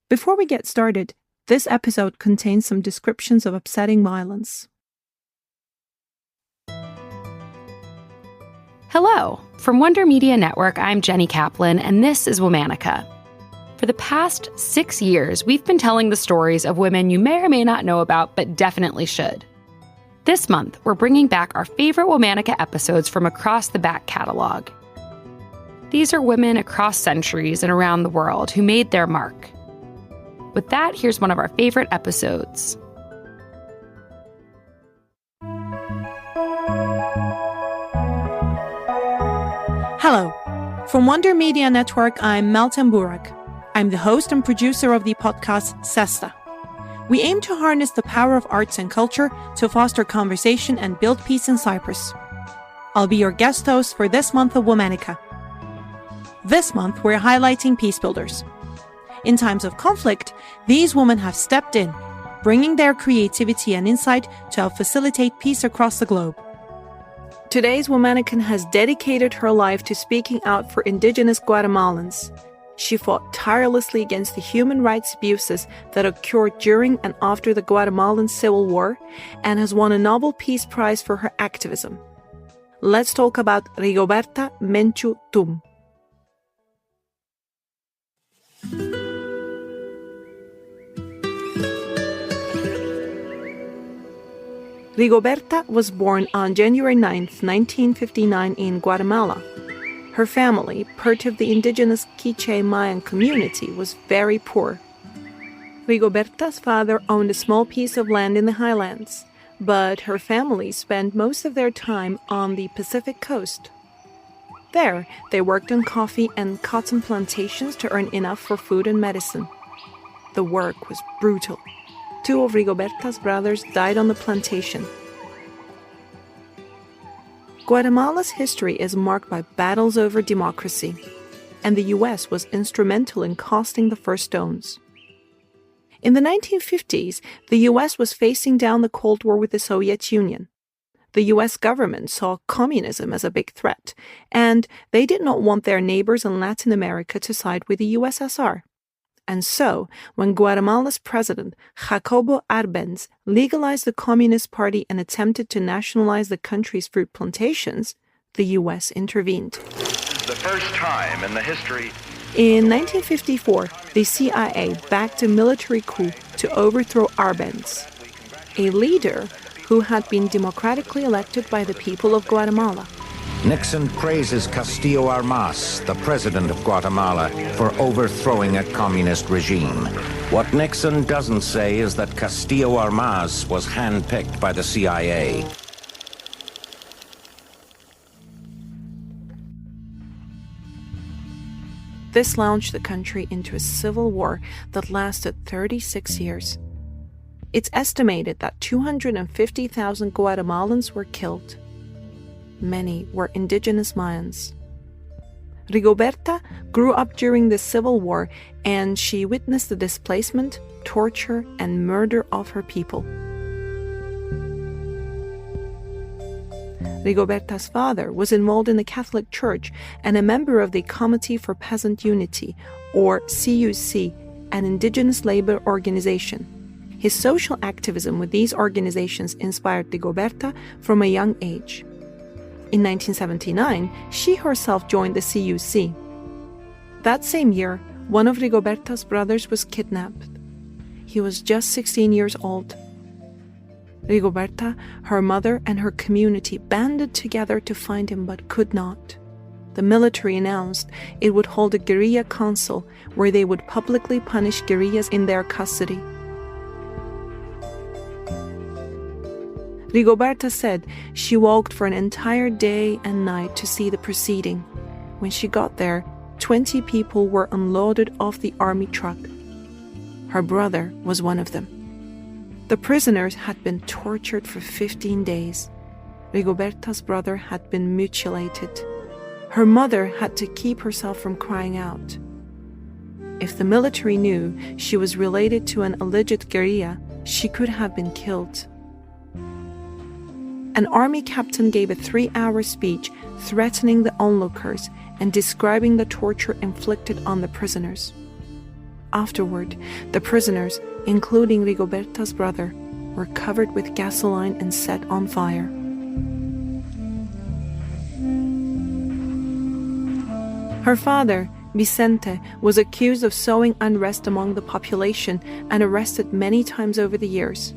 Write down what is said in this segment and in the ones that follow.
Before we get started, this episode contains some descriptions of upsetting violence. Hello! From Wonder Media Network, I'm Jenny Kaplan, and this is Womanica. For the past 6 years, we've been telling the stories of women you may or may not know about, but definitely should. This month, we're bringing back our favorite Womanica episodes from across the back catalog. These are women across centuries and around the world who made their mark. With that, here's one of our favorite episodes. Hello. From Wonder Media Network, I'm Meltem Burak. I'm the host and producer of the podcast Sesta. We aim to harness the power of arts and culture to foster conversation and build peace in Cyprus. I'll be your guest host for this month of Womanica. This month, we're highlighting peace builders. In times of conflict, these women have stepped in, bringing their creativity and insight to help facilitate peace across the globe. Today's Womanican has dedicated her life to speaking out for Indigenous Guatemalans. She fought tirelessly against the human rights abuses that occurred during and after the Guatemalan Civil War and has won a Nobel Peace Prize for her activism. Let's talk about Rigoberta Menchú Tum. Rigoberta was born on January 9, 1959 in Guatemala. Her family, part of the indigenous Quiché Mayan community, was very poor. Rigoberta's father owned a small piece of land in the highlands, but her family spent most of their time on the Pacific coast. There, they worked on coffee and cotton plantations to earn enough for food and medicine. The work was brutal. 2 of Rigoberta's brothers died on the plantation. Guatemala's history is marked by battles over democracy, and the U.S. was instrumental in casting the first stones. In the 1950s, the U.S. was facing down the Cold War with the Soviet Union. The U.S. government saw communism as a big threat, and they did not want their neighbors in Latin America to side with the USSR. And so, when Guatemala's president, Jacobo Arbenz, legalized the Communist Party and attempted to nationalize the country's fruit plantations, the U.S. intervened. The first time in the history. In 1954, the CIA backed a military coup to overthrow Arbenz, a leader who had been democratically elected by the people of Guatemala. Nixon praises Castillo Armas, the president of Guatemala, for overthrowing a communist regime. What Nixon doesn't say is that Castillo Armas was handpicked by the CIA. This launched the country into a civil war that lasted 36 years. It's estimated that 250,000 Guatemalans were killed. Many were indigenous Mayans. Rigoberta grew up during the Civil War, and she witnessed the displacement, torture, and murder of her people. Rigoberta's father was involved in the Catholic Church and a member of the Committee for Peasant Unity, or CUC, an indigenous labor organization. His social activism with these organizations inspired Rigoberta from a young age. In 1979, she herself joined the CUC. That same year, one of Rigoberta's brothers was kidnapped. He was just 16 years old. Rigoberta, her mother, and her community banded together to find him but could not. The military announced it would hold a guerrilla council where they would publicly punish guerrillas in their custody. Rigoberta said she walked for an entire day and night to see the proceeding. When she got there, 20 people were unloaded off the army truck. Her brother was one of them. The prisoners had been tortured for 15 days. Rigoberta's brother had been mutilated. Her mother had to keep herself from crying out. If the military knew she was related to an alleged guerrilla, she could have been killed. An army captain gave a 3-hour speech threatening the onlookers and describing the torture inflicted on the prisoners. afterward, the prisoners, including Rigoberta's brother, were covered with gasoline and set on fire. Her father, Vicente, was accused of sowing unrest among the population and arrested many times over the years.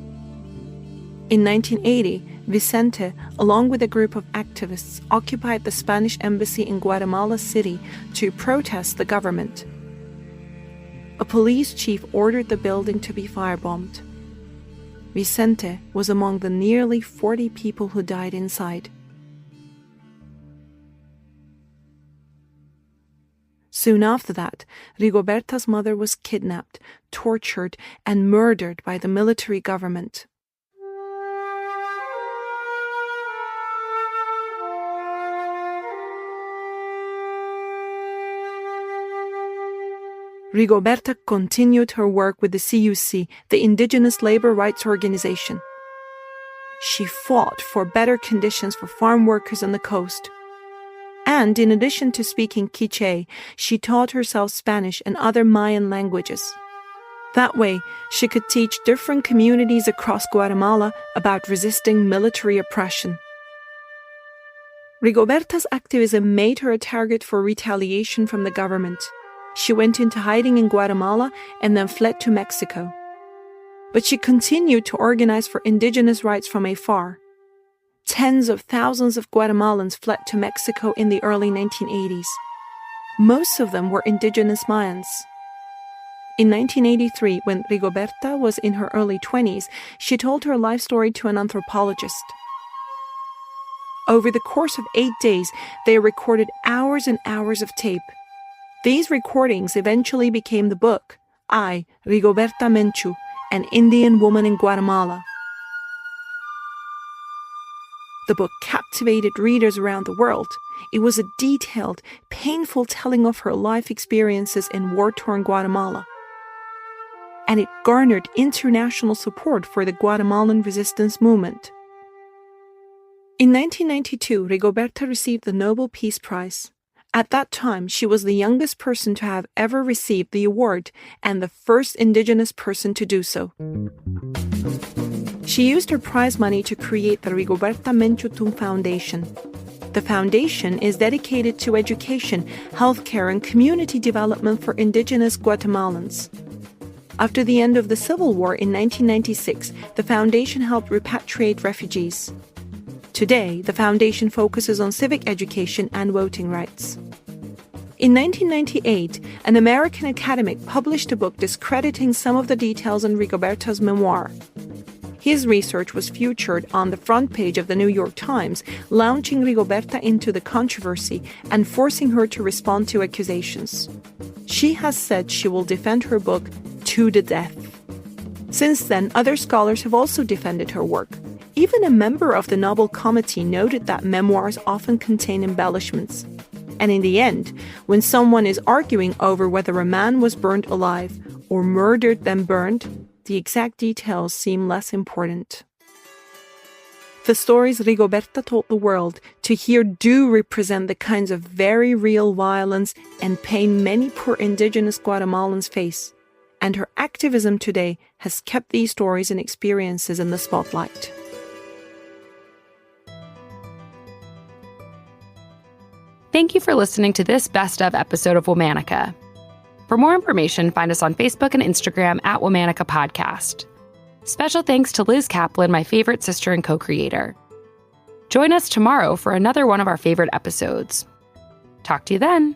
In 1980, Vicente, along with a group of activists, occupied the Spanish embassy in Guatemala City to protest the government. A police chief ordered the building to be firebombed. Vicente was among the nearly 40 people who died inside. Soon after that, Rigoberta's mother was kidnapped, tortured, and murdered by the military government. Rigoberta continued her work with the CUC, the Indigenous Labor Rights Organization. She fought for better conditions for farm workers on the coast. And in addition to speaking Quiché, she taught herself Spanish and other Mayan languages. That way, she could teach different communities across Guatemala about resisting military oppression. Rigoberta's activism made her a target for retaliation from the government. She went into hiding in Guatemala and then fled to Mexico. But she continued to organize for indigenous rights from afar. Tens of thousands of Guatemalans fled to Mexico in the early 1980s. Most of them were indigenous Mayans. In 1983, when Rigoberta was in her early 20s, she told her life story to an anthropologist. Over the course of 8 days, they recorded hours and hours of tape. These recordings eventually became the book, I, Rigoberta Menchú, an Indian Woman in Guatemala. The book captivated readers around the world. It was a detailed, painful telling of her life experiences in war-torn Guatemala. And it garnered international support for the Guatemalan resistance movement. In 1992, Rigoberta received the Nobel Peace Prize. At that time, she was the youngest person to have ever received the award and the first indigenous person to do so. She used her prize money to create the Rigoberta Menchú Tum Foundation. The foundation is dedicated to education, healthcare, and community development for indigenous Guatemalans. After the end of the Civil War in 1996, the foundation helped repatriate refugees. Today, the foundation focuses on civic education and voting rights. In 1998, an American academic published a book discrediting some of the details in Rigoberta's memoir. His research was featured on the front page of the New York Times, launching Rigoberta into the controversy and forcing her to respond to accusations. She has said she will defend her book to the death. Since then, other scholars have also defended her work. Even a member of the Nobel Committee noted that memoirs often contain embellishments. And in the end, when someone is arguing over whether a man was burned alive or murdered then burned, the exact details seem less important. The stories Rigoberta told the world to hear do represent the kinds of very real violence and pain many poor indigenous Guatemalans face. And her activism today has kept these stories and experiences in the spotlight. Thank you for listening to this best of episode of Womanica. For more information, find us on Facebook and Instagram at Womanica Podcast. Special thanks to Liz Kaplan, my favorite sister and co-creator. Join us tomorrow for another one of our favorite episodes. Talk to you then.